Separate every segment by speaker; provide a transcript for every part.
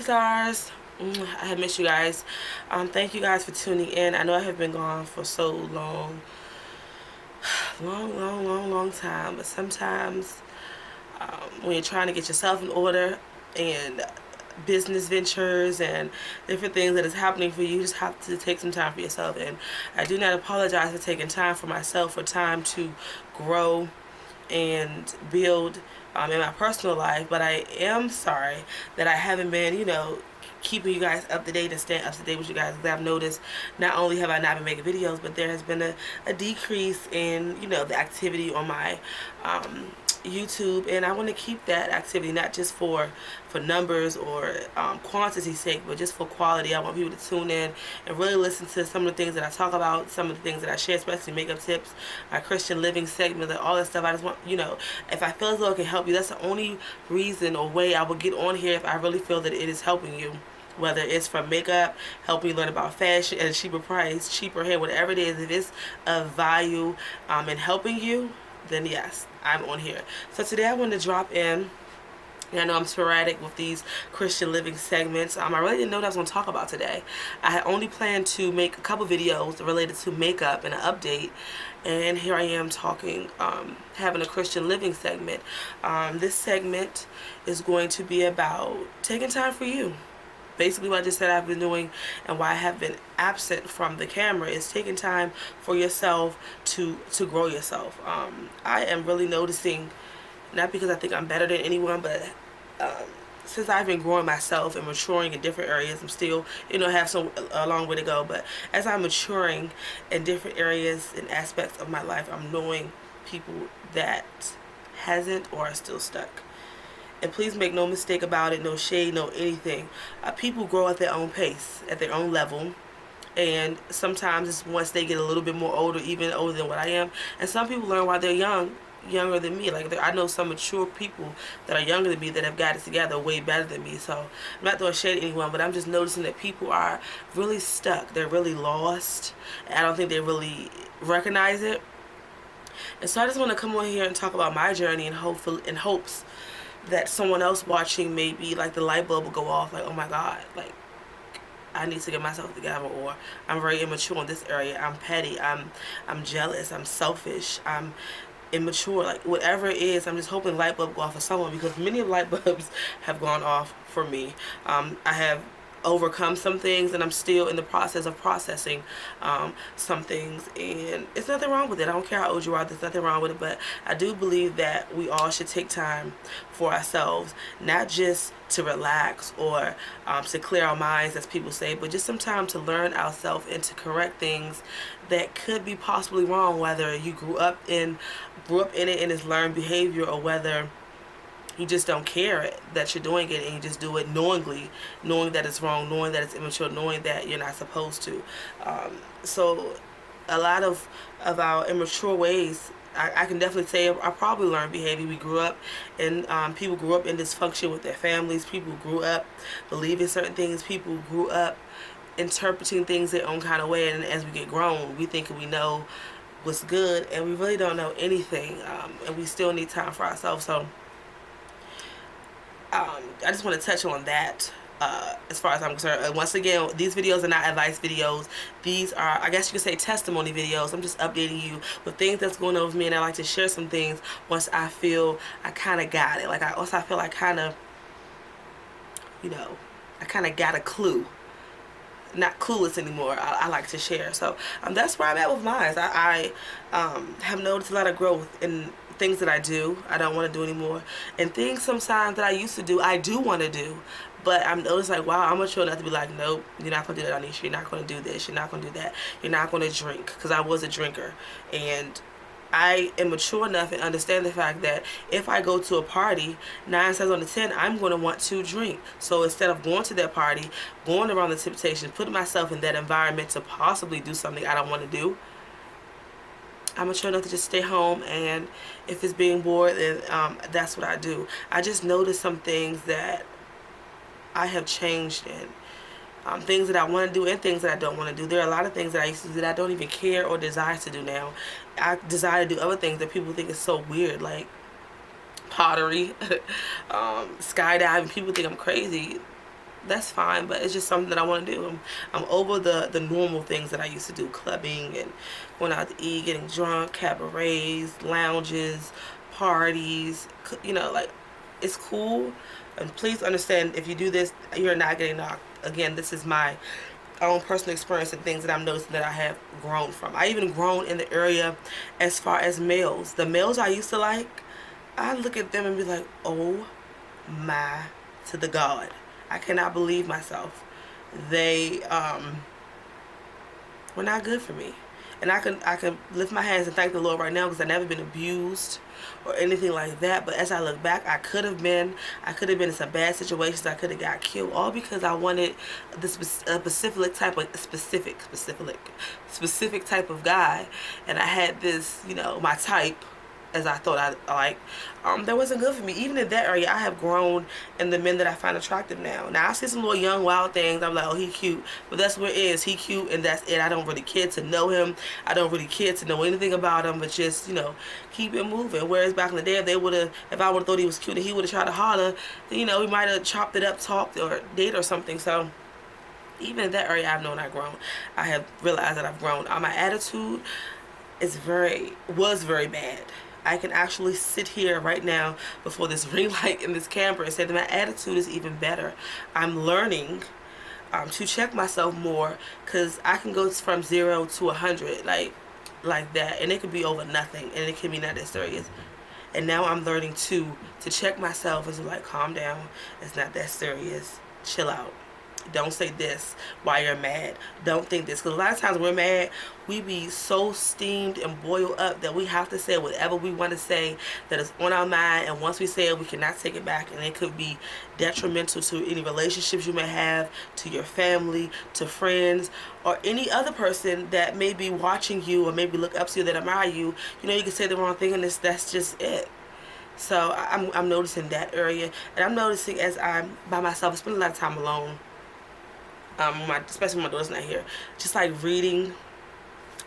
Speaker 1: PiinkStarzz. I have missed you guys. Thank you guys for tuning in. I know I have been gone for so long. Long time. But sometimes when you're trying to get yourself in order and business ventures and different things that is happening for you, you just have to take some time for yourself. And I do not apologize for taking time for myself, for time to grow and build in my personal life, but I am sorry that I haven't been, keeping you guys up to date and staying up to date with you guys. Because I've noticed not only have I not been making videos, but there has been a decrease in, the activity on my YouTube, and I want to keep that activity not just for numbers or quantity's sake, but just for quality. I want people to tune in and really listen to some of the things that I talk about, some of the things that I share, especially makeup tips, my Christian living segment, and all that stuff. I just want, if I feel as though it can help you, that's the only reason or way I will get on here, if I really feel that it is helping you. Whether it's from makeup, helping you learn about fashion at a cheaper price, cheaper hair, whatever it is, if it's of value in helping you, then yes, I'm on here. So today I want to drop in, and I know I'm sporadic with these Christian living segments. I really didn't know what I was going to talk about today. I had only planned to make a couple videos related to makeup and an update, and here I am talking, having a Christian living segment. This segment is going to be about taking time for you. Basically what I just said I've been doing, and why I have been absent from the camera, is taking time for yourself to grow yourself. I am really noticing, not because I think I'm better than anyone, but since I've been growing myself and maturing in different areas, I'm still, have a long way to go, but as I'm maturing in different areas and aspects of my life, I'm knowing people that hasn't or are still stuck. And please make no mistake about it, no shade, no anything. People grow at their own pace, at their own level. And sometimes it's once they get a little bit more older, even older than what I am. And some people learn while they're younger than me. Like, I know some mature people that are younger than me that have got it together way better than me. So I'm not throwing shade at anyone, but I'm just noticing that people are really stuck. They're really lost. And I don't think they really recognize it. And so I just want to come on here and talk about my journey in hopes that someone else watching, maybe like the light bulb will go off, like, oh my God, like, I need to get myself together, or I'm very immature in this area, I'm petty, I'm jealous, I'm selfish, I'm immature, like whatever it is. I'm just hoping light bulb go off for someone, because many of light bulbs have gone off for me. I have overcome some things, and I'm still in the process of processing some things, and it's nothing wrong with it. I don't care how old you are, there's nothing wrong with it. But I do believe that we all should take time for ourselves, not just to relax or to clear our minds, as people say, but just some time to learn ourselves and to correct things that could be possibly wrong, whether you grew up in it and it's learned behavior, or whether you just don't care that you're doing it and you just do it knowingly, knowing that it's wrong, knowing that it's immature, knowing that you're not supposed to. So a lot of our immature ways, I can definitely say I probably learned behavior. We grew up, and people grew up in dysfunction with their families. People grew up believing certain things. People grew up interpreting things their own kind of way. And as we get grown, we think we know what's good, and we really don't know anything. And we still need time for ourselves. So I just want to touch on that as far as I'm concerned. Once again, these videos are not advice videos. These are, I guess you could say, testimony videos. I'm just updating you with things that's going on with me, and I like to share some things once I feel I kind of got it. Like, once I feel I kind of, I kind of got a clue. Not clueless anymore. I like to share. So that's where I'm at with mine. I have noticed a lot of growth in things that I do, I don't want to do anymore, and things sometimes that I used to do, I do want to do, but I'm noticing, like, wow, I'm mature enough to be like, nope, you're not going to do that, Anisha, you're not going to do this, you're not going to do that, you're not going to drink, because I was a drinker, and I am mature enough and understand the fact that if I go to a party, 9 times out of 10, I'm going to want to drink. So instead of going to that party, going around the temptation, putting myself in that environment to possibly do something I don't want to do, I'm mature enough to just stay home, and if it's being bored, then that's what I do. I just noticed some things that I have changed in. Things that I want to do and things that I don't want to do. There are a lot of things that I used to do that I don't even care or desire to do now. I desire to do other things that people think is so weird, like pottery, skydiving. People think I'm crazy. that's fine, but it's just something that I want to do. I'm over the normal things that I used to do, clubbing and going out to eat, getting drunk, cabarets, lounges, parties, you know, like, it's cool. And please understand, if you do this, you're not getting knocked. Again, this is my own personal experience and things that I'm noticing that I have grown from. I even grown in the area as far as males. The males I used to like, I look at them and be like, oh my to the God. I cannot believe myself. They were not good for me. And I can lift my hands and thank the Lord right now because I've never been abused or anything like that. But as I look back, I could have been in some bad situations. I could have got killed, all because I wanted this specific type of guy, and I had this, you know, my type, as I thought I like, that wasn't good for me. Even in that area, I have grown in the men that I find attractive now. Now, I see some little young wild things. I'm like, oh, he cute. But that's what it is. He cute, and that's it. I don't really care to know him. I don't really care to know anything about him, but just, you know, keep it moving. Whereas back in the day, if I would have thought he was cute and he would have tried to holler, then, you know, we might have chopped it up, talked, or date or something. So even in that area, I've known I've grown. I have realized that I've grown. My attitude was very bad. I can actually sit here right now before this ring light in this camera and say that my attitude is even better. I'm learning to check myself more, because I can go from 0 to 100 like that, and it could be over nothing, and it can be not that serious. And now I'm learning to check myself and to, like, calm down. It's not that serious. Chill out. Don't say this while you're mad. Don't think this. Because a lot of times we're mad, we be so steamed and boiled up that we have to say whatever we want to say that is on our mind. And once we say it, we cannot take it back. And it could be detrimental to any relationships you may have, to your family, to friends, or any other person that may be watching you or maybe look up to you, that admire you. You know, you can say the wrong thing, and that's just it. So I'm noticing that area. And I'm noticing, as I'm by myself, I spend a lot of time alone. Especially when my daughter's not here, just like reading,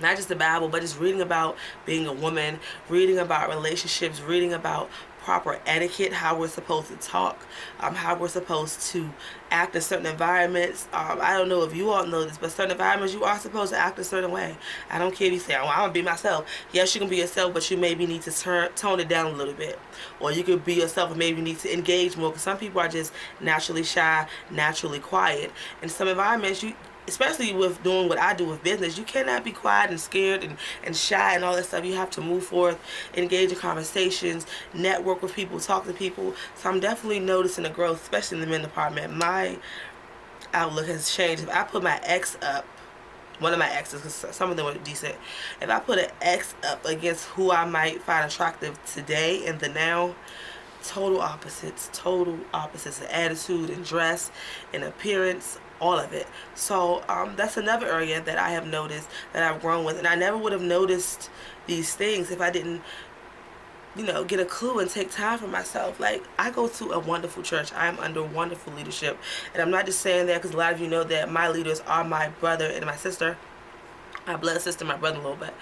Speaker 1: not just the Bible, but just reading about being a woman, reading about relationships, reading about proper etiquette, how we're supposed to talk, how we're supposed to act in certain environments. I don't know if you all know this, but certain environments you are supposed to act a certain way. I don't care if you say, oh, I'm going to be myself. Yes, you can be yourself, but you maybe need to tone it down a little bit. Or you could be yourself and maybe need to engage more, because some people are just naturally shy, naturally quiet. In some environments, especially with doing what I do with business, you cannot be quiet and scared and shy and all that stuff. You have to move forth, engage in conversations, network with people, talk to people. So I'm definitely noticing the growth, especially in the men department. My outlook has changed. If I put my ex up, one of my exes, because some of them were decent, if I put an ex up against who I might find attractive today and the now, total opposites in attitude and dress and appearance, all of it. So that's another area that I have noticed that I've grown with, and I never would have noticed these things if I didn't, you know, get a clue and take time for myself. Like, I go to a wonderful church. I am under wonderful leadership, and I'm not just saying that because a lot of you know that my leaders are my brother and my sister, my blood sister, my brother-in-law, but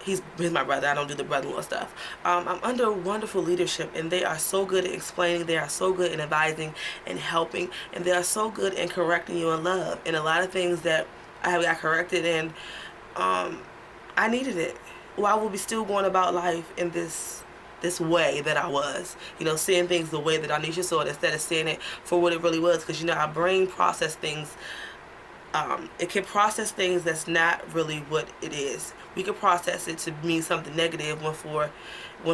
Speaker 1: he's my brother. I don't do the brother-in-law stuff. I'm under wonderful leadership, and they are so good at explaining. They are so good at advising and helping, and they are so good at correcting you in love. And a lot of things that I have got corrected in, I needed it. Or I will be still going about life in this way that I was, you know, seeing things the way that Anisha saw it instead of seeing it for what it really was. Because, you know, our brain process things. It can process things that's not really what it is. We can process it to mean something negative when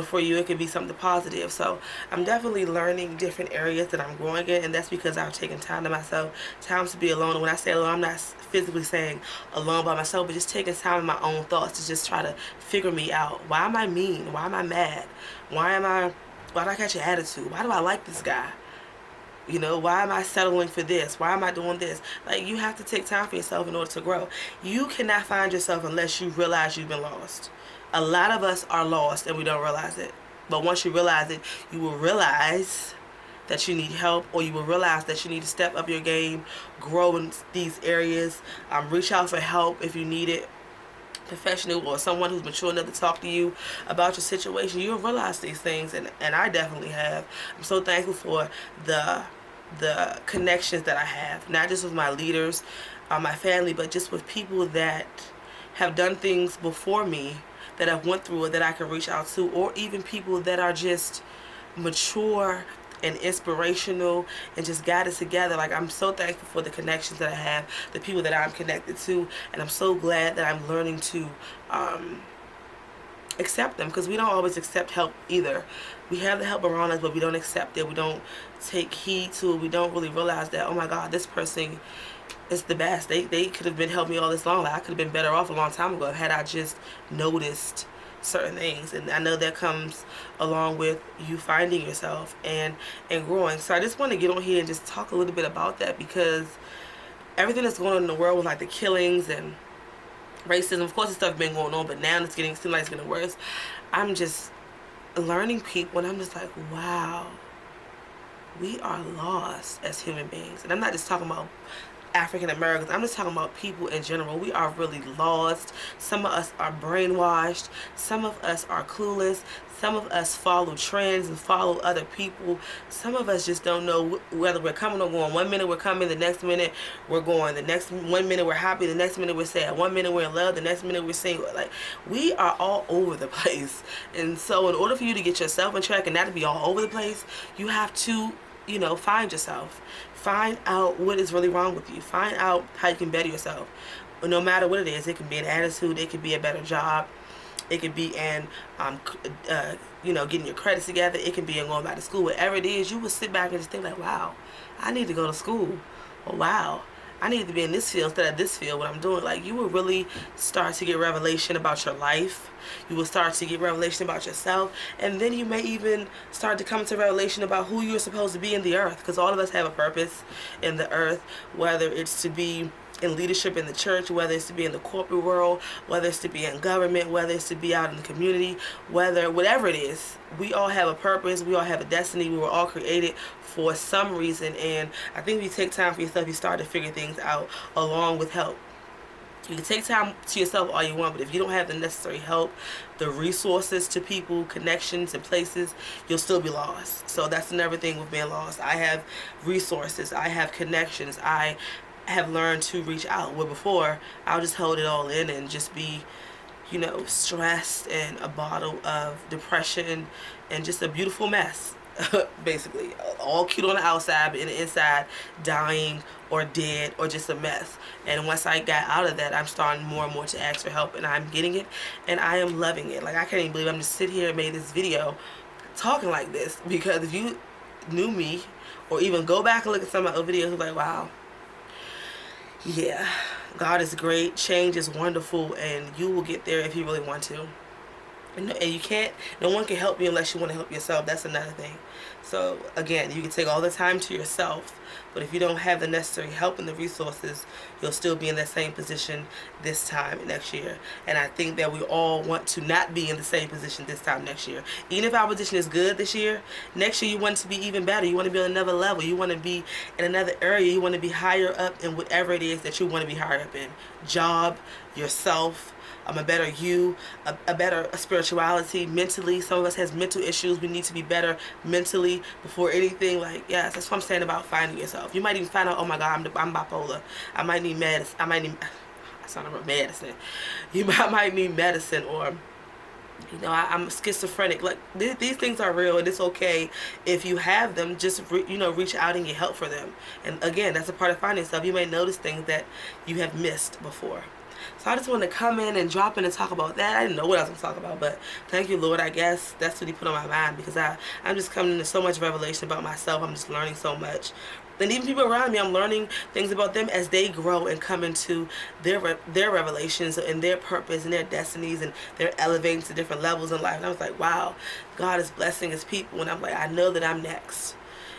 Speaker 1: for you it could be something positive. So I'm definitely learning different areas that I'm growing in, and that's because I've taken time to myself, time to be alone. And when I say alone, I'm not physically saying alone by myself, but just taking time in my own thoughts to just try to figure me out. Why am I mean? Why am I mad? Why do I catch an attitude? Why do I like this guy? You know, why am I settling for this? Why am I doing this? Like, you have to take time for yourself in order to grow. You cannot find yourself unless you realize you've been lost. A lot of us are lost and we don't realize it. But once you realize it, you will realize that you need help, or you will realize that you need to step up your game, grow in these areas, reach out for help if you need it. Professional or someone who's mature enough to talk to you about your situation. You'll realize these things, and I definitely have. I'm so thankful for the the connections that I have, not just with my leaders, my family, but just with people that have done things before me, that I've went through, or that I can reach out to, or even people that are just mature and inspirational and just got it together. Like, I'm so thankful for the connections that I have, the people that I'm connected to, and I'm so glad that I'm learning to accept them, because we don't always accept help either. We have the help around us, but we don't accept it. We don't take heed to it. We don't really realize that, oh my God, this person is the best. They could have been helping me all this long. Like, I could have been better off a long time ago had I just noticed certain things. And I know that comes along with you finding yourself and growing. So I just want to get on here and just talk a little bit about that, because everything that's going on in the world with like the killings and racism, of course, this stuff been going on, but now it seems like it's getting worse. I'm just learning people, and I'm just like, wow, we are lost as human beings. And I'm not just talking about African Americans, I'm just talking about people in general. We are really lost. Some of us are brainwashed. Some of us are clueless. Some of us follow trends and follow other people. Some of us just don't know whether we're coming or going. One minute we're coming, the next minute we're going. The next 1 minute we're happy, the next minute we're sad. 1 minute we're in love, the next minute we're single. Like, we are all over the place. And so in order for you to get yourself in track and not to be all over the place, you have to, you know, find yourself. Find out what is really wrong with you. Find out how you can better yourself. No matter what it is, it can be an attitude, it could be a better job, it could be in, you know, getting your credits together, it can be in going back to school. Whatever it is, you will sit back and just think like, wow, I need to go to school. Or wow, I need to be in this field instead of this field, what I'm doing. Like, you will really start to get revelation about your life. You will start to get revelation about yourself. And then you may even start to come to revelation about who you're supposed to be in the earth. Because all of us have a purpose in the earth, whether it's to be in leadership in the church, whether it's to be in the corporate world, whether it's to be in government, whether it's to be out in the community, whatever it is. We all have a purpose. We all have a destiny. We were all created for some reason. And I think if you take time for yourself, you start to figure things out along with help. You can take time to yourself all you want, but if you don't have the necessary help, the resources to people, connections, and places, you'll still be lost. So that's another thing with being lost. I have resources. I have connections. I have learned to reach out. Where before, I would just hold it all in and just be, you know, stressed and a bottle of depression and just a beautiful mess. Basically, all cute on the outside, but in the inside, dying or dead or just a mess. And once I got out of that, I'm starting more and more to ask for help, and I'm getting it, and I am loving it. Like, I can't even believe I'm just sitting here and made this video talking like this, because if you knew me or even go back and look at some of my other videos, you're like, wow, yeah, God is great, change is wonderful, and you will get there if you really want to. And you can't, no one can help you unless you want to help yourself. That's another thing. So again, you can take all the time to yourself, but if you don't have the necessary help and the resources, you'll still be in that same position this time next year. And I think that we all want to not be in the same position this time next year. Even if our position is good this year, next year you want to be even better. You want to be on another level. You want to be in another area. You want to be higher up in whatever it is that you want to be higher up in. Job, yourself, a better you, a better spirituality, mentally. Some of us has mental issues. We need to be better mentally before anything. Like, yes, that's what I'm saying about finding yourself. You might even find out, oh my God, I'm bipolar. I might need medicine. I sound like medicine. I might need medicine, or, you know, I'm schizophrenic. Like, these things are real, and it's okay if you have them. Just you know, reach out and get help for them. And again, that's a part of finding yourself. You may notice things that you have missed before. So I just want to come in and drop in and talk about that. I didn't know what I was going to talk about, but thank you, Lord. I guess that's what He put on my mind, because I'm just coming into so much revelation about myself. I'm just learning so much. And even people around me, I'm learning things about them as they grow and come into their revelations and their purpose and their destinies, and they're elevating to different levels in life. And I was like, wow, God is blessing His people. And I'm like, I know that I'm next.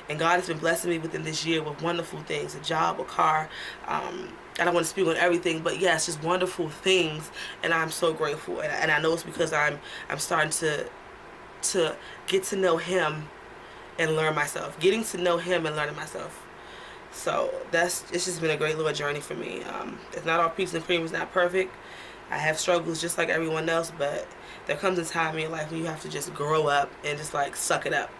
Speaker 1: And God has been blessing me within this year with wonderful things, a job, a car. I don't want to speak on everything, but yes, just wonderful things, and I'm so grateful. And I know it's because I'm starting to get to know Him and learn myself. Getting to know Him and learning myself. So it's just been a great little journey for me. It's not all peaches and cream. It's not perfect. I have struggles just like everyone else, but there comes a time in your life when you have to just grow up and just like suck it up.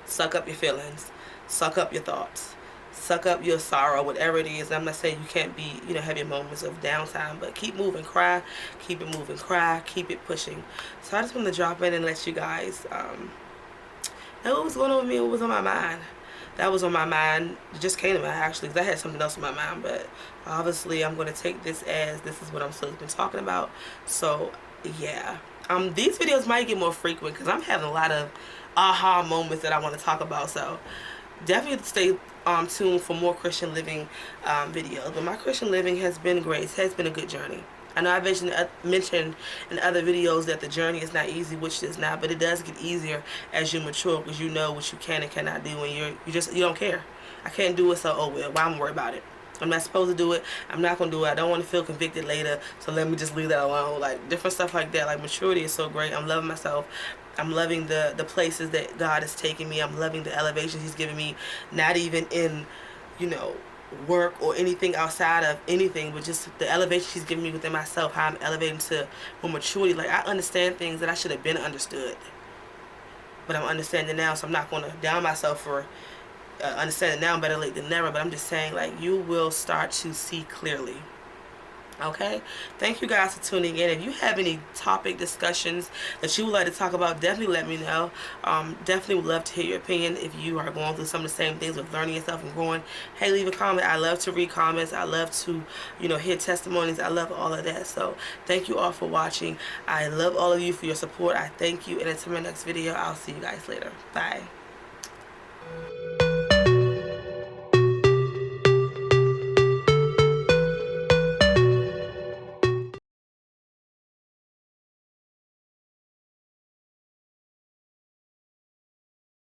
Speaker 1: Suck up your feelings. suck up your thoughts, suck up your sorrow, whatever it is. And I'm not saying you can't be, you know, have your moments of downtime, but keep moving, cry, keep it moving, cry, keep it pushing. So I just want to drop in and let you guys know what was going on with me, what was on my mind. That was on my mind. It just came to mind, actually, because I had something else on my mind. But obviously, I'm going to take this as this is what I'm supposed to be talking about. So, yeah. These videos might get more frequent because I'm having a lot of aha moments that I want to talk about. So, definitely stay tuned for more Christian living videos. But my Christian living has been great. It has been a good journey. I know I mentioned in other videos that the journey is not easy, which it is not, but it does get easier as you mature because you know what you can and cannot do, and you don't care. I can't do it, so oh well, why am I worried about it? I'm not supposed to do it. I'm not going to do it. I don't want to feel convicted later, so let me just leave that alone. Like, different stuff like that. Like, maturity is so great. I'm loving myself. I'm loving the places that God is taking me. I'm loving the elevations He's giving me, not even in, you know, work or anything outside of anything, but just the elevation He's giving me within myself, how I'm elevating to more maturity. Like, I understand things that I should have been understood, but I'm understanding now, so I'm not going to down myself for understanding now. Better late than never. But I'm just saying, like, you will start to see clearly. Okay, thank you guys for tuning in. If you have any topic discussions that you would like to talk about, definitely let me know. Definitely would love to hear your opinion. If you are going through some of the same things with learning yourself and growing, hey, leave a comment. I love to read comments. I love to, you know, hear testimonies. I love all of that. So thank you all for watching. I love all of you for your support. I thank you, and until my next video, I'll see you guys later. Bye.